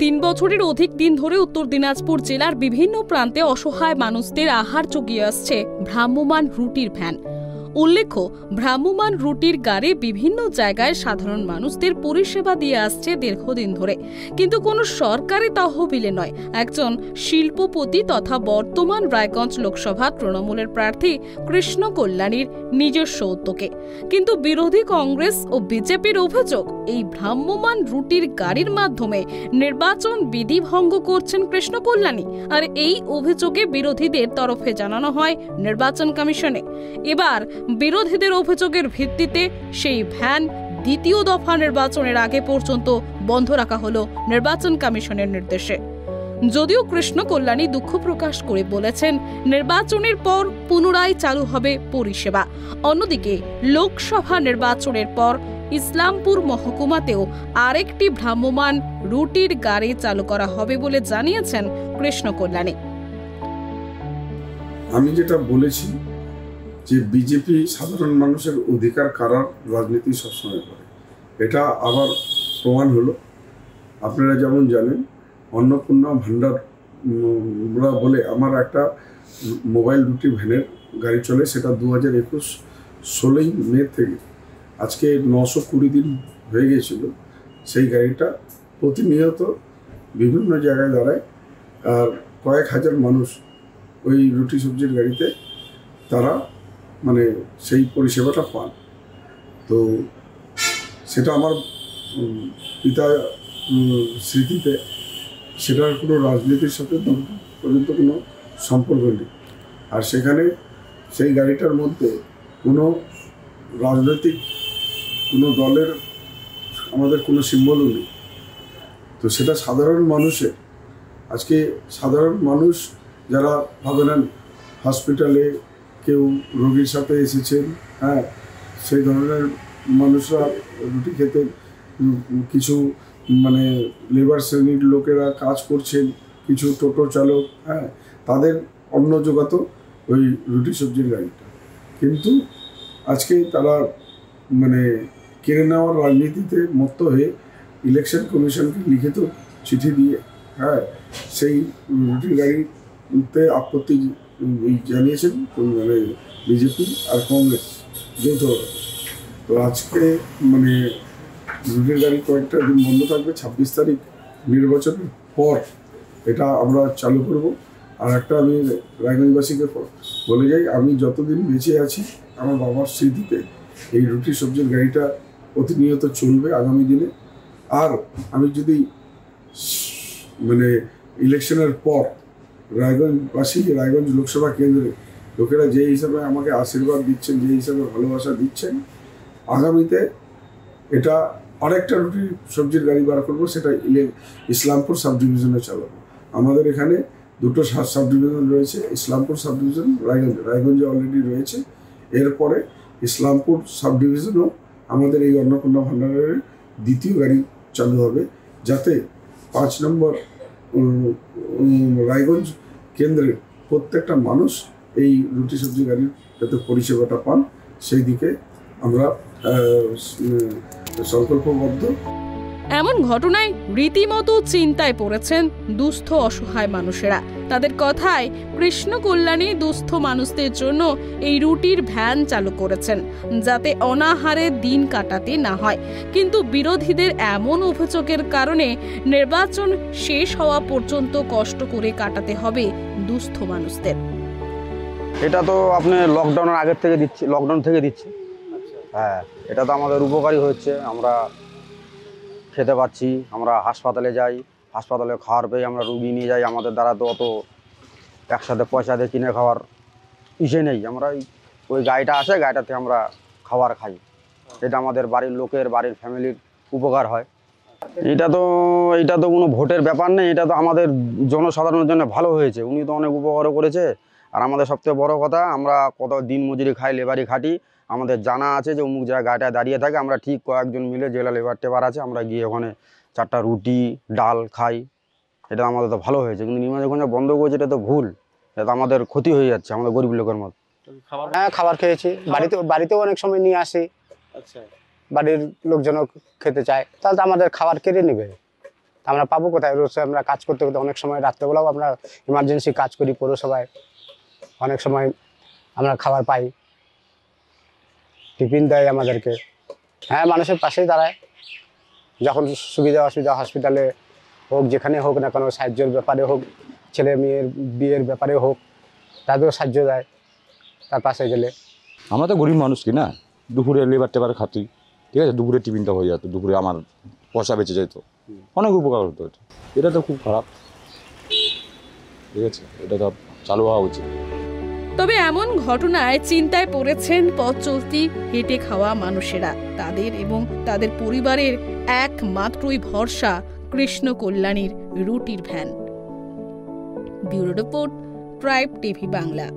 3 বছরের অধিক দিন ধরে উত্তর দিনাজপুর জেলার বিভিন্ন প্রান্তে অসহায় মানুষদের আহার জুগিয়ে আসছে ভ্রাম্যমাণ রুটির ভ্যান। উল্লেখ্য, ভ্রাম্যমাণ রুটির গাড়ি বিভিন্ন জায়গায় সাধারণ মানুষদের পরিষেবা দিয়ে আসছে দীর্ঘদিন ধরে, কিন্তু কোনো সরকারি তহবিলে নয়, একজন শিল্পপতি তথা বর্তমান রায়গঞ্জ লোকসভা তৃণমূলের প্রার্থী কৃষ্ণ কল্যাণীর নিজস্ব উদ্যোগে। কিন্তু বিরোধী কংগ্রেস ও বিজেপির অভিযোগ, এই ভ্রাম্যমাণ রুটির গাড়ির মাধ্যমে নির্বাচন বিধি ভঙ্গ করছেন কৃষ্ণ কল্যাণী। আর এই অভিযোগে বিরোধীদের তরফে জানানো হয় নির্বাচন কমিশনে। এবার বিরোধীদের অভিযোগের ভিত্তিতে সেই ভ্যান দ্বিতীয় দফা নির্বাচনের আগে পর্যন্ত বন্ধ রাখা হলো নির্বাচন কমিশনের নির্দেশে। যদিও কৃষ্ণ কল্যাণী দুঃখ প্রকাশ করে বলেছেন, নির্বাচনের পর পুনরায় চালু হবে পরিষেবা। অন্যদিকে লোকসভা নির্বাচনের পর ইসলামপুর মহকুমাতেও আরেকটি ভ্রাম্যমাণ রুটির গাড়ি চালু করা হবে বলে জানিয়েছেন কৃষ্ণ কল্যাণী। আমি যেটা বলেছি যে বিজেপি সাধারণ মানুষের অধিকার কারার রাজনীতি সবসময় করে, এটা আবার প্রমাণ হলো। আপনারা যেমন জানেন, অন্নপূর্ণা ভান্ডার বলে আমার একটা মোবাইল রুটি ভ্যানের গাড়ি চলে, সেটা 2021 16ই মে থেকে আজকে 920 দিন হয়ে গিয়েছিল। সেই গাড়িটা প্রতিনিয়ত বিভিন্ন জায়গায় দাঁড়ায়, আর কয়েক হাজার মানুষ ওই রুটি সবজির গাড়িতে তারা মানে সেই পরিষেবাটা পান। তো সেটা আমার পিতা স্মৃতিতে, সেটার কোনো রাজনীতির সাথে পর্যন্ত কোনো সম্পর্ক নেই। আর সেখানে সেই গাড়িটার মধ্যে কোনো রাজনৈতিক কোনো দলের আমাদের কোনো সিম্বলও নেই। তো সেটা সাধারণ মানুষের, আজকে সাধারণ মানুষ যারা ভাবেন হসপিটালে কেউ রোগীর সাথে এসেছেন, হ্যাঁ, সেই ধরনের মানুষরা রুটি খেতে, কিছু মানে লেবার শ্রেণীর লোকেরা কাজ করছেন, কিছু টোটো চালক, হ্যাঁ, তাদের অন্ন জোগাতো ওই রুটি সবজির গাড়িটা। কিন্তু আজকে তারা মানে কেড়ে নেওয়ার রাজনীতিতে মত্ত হয়ে ইলেকশন কমিশনকে লিখিত চিঠি দিয়ে, হ্যাঁ, সেই রুটির গাড়িতে আপত্তি জানিয়েছেন মানে বিজেপি আর কংগ্রেস যৌথভাবে। তো আজকে মানে রুটির গাড়ি কয়েকটা দিন বন্ধ থাকবে। 26 তারিখ নির্বাচনের পর এটা আমরা চালু করব। আর একটা আমি রায়গঞ্জবাসীকে বলে যাই, আমি যতদিন বেঁচে আছি আমার বাবার স্মৃতিতে এই রুটি সবজির গাড়িটা প্রতিনিয়ত চলবে আগামী দিনে। আর আমি যদি মানে ইলেকশনের পর রায়গঞ্জবাসী, রায়গঞ্জ লোকসভা কেন্দ্রে লোকেরা যে হিসাবে আমাকে আশীর্বাদ দিচ্ছেন, যে হিসাবে ভালোবাসা দিচ্ছেন, আগামীতে এটা আরেকটা রুটি সবজির গাড়ি বার করবো, সেটা ইসলামপুর সাব ডিভিশনে চালাবো। আমাদের এখানে দুটো সাব ডিভিশন রয়েছে, ইসলামপুর সাব ডিভিশন, রায়গঞ্জে অলরেডি রয়েছে। এরপরে ইসলামপুর সাব ডিভিশনও আমাদের এই অন্নপূর্ণা ভান্ডারের দ্বিতীয় গাড়ি চালু হবে, যাতে 5 নম্বর রায়গঞ্জ কেন্দ্রের প্রত্যেকটা মানুষ এই রুটি সবজি গাড়ির যাতে পরিষেবাটা পান, সেই দিকে আমরা সংকল্পবদ্ধ। এমন ঘটনায় রীতিমতো চিন্তায় পড়েছেন দুস্থ অসহায় মানুষেরা। তাদের কথায়, কৃষ্ণ কল্যাণী দুস্থ মানুষদের জন্য এই রুটির ভ্যান চালু করেছেন, যাতে অনাহারে দিন কাটাতে না হয়। কিন্তু বিরোধীদের এমন অভিযোগের কারণে নির্বাচন শেষ হওয়া পর্যন্ত কষ্ট করে কাটাতে হবে দুস্থ মানুষদের। এটা তো আপনি লকডাউনের আগের থেকে দিচ্ছি, লকডাউন থেকে দিচ্ছি। হ্যাঁ, এটা তো আমাদের উপকারী হচ্ছে। আমরা খেতে পাচ্ছি, আমরা হাসপাতালে যাই, হাসপাতালে খাওয়ার পেয়ে আমরা রুগী নিয়ে যাই। আমাদের দ্বারা তো অত একসাথে পয়সা দিয়ে কিনে খাওয়ার ইসে নেই। আমরা ওই গাড়িটা আসে, গাড়িটা থেকে আমরা খাবার খাই। এটা আমাদের বাড়ির লোকের, বাড়ির ফ্যামিলির উপকার হয়। এটা তো কোনো ভোটের ব্যাপার নেই, এটা তো আমাদের জনসাধারণের জন্য ভালো হয়েছে। উনি তো অনেক উপকারও করেছে। আর আমাদের সবথেকে বড় কথা, আমরা কত দিন মজুরি খাই, লেবারি খাটি, আমাদের জানা আছে যে অমুক জায়গায় গাড়িটা দাঁড়িয়ে থাকে। আমরা ঠিক কয়েকজন মিলে, যেগুলো লেবার টেবার আছে, আমরা গিয়ে ওখানে 4টা রুটি ডাল খাই। এটা আমাদের তো ভালো হয়েছে। কিন্তু নির্বাচন বন্ধ করেছে, এটা তো ভুল, এটা তো আমাদের ক্ষতি হয়ে যাচ্ছে আমাদের গরিব লোকের মতো। হ্যাঁ, খাবার খেয়েছি, বাড়িতেও অনেক সময় নিয়ে আসি। বাড়ির লোকজনও খেতে চায়, তাহলে তো আমাদের খাবার কেড়ে নেবে। আমরা পাবো কোথায়? রোজ আমরা কাজ করতে করতে অনেক সময় রাত্রেবেলাও আমরা ইমার্জেন্সি কাজ করি পৌরসভায়, অনেক সময় আমরা খাবার পাই, টিফিন দেয় আমাদেরকে। হ্যাঁ, মানুষের পাশেই দাঁড়ায়, যখন সুবিধা অসুবিধা, হসপিটালে হোক, যেখানে হোক না কোনো, সাহায্যের ব্যাপারে হোক, ছেলে মেয়ের বিয়ের ব্যাপারে হোক, তাদেরও সাহায্য দেয় তার পাশে গেলে। আমরা তো গরিব মানুষ কি না, দুপুরে লেবার টেবার খাতি, ঠিক আছে, দুপুরে টিফিনটা হয়ে যেত, দুপুরে আমার পয়সা বেঁচে যেত, অনেক উপকার হতো। এটা তো খুব খারাপ, ঠিক আছে, এটা তো চালু হওয়া উচিত। তবে এমন ঘটনায় চিন্তায় পড়েছেন পথ চলতি হেঁটে খাওয়া মানুষেরা। তাদের এবং তাদের পরিবারের একমাত্রই ভরসা কৃষ্ণ কল্যাণীর রুটির van. Bureau report, tribe TV Bangla.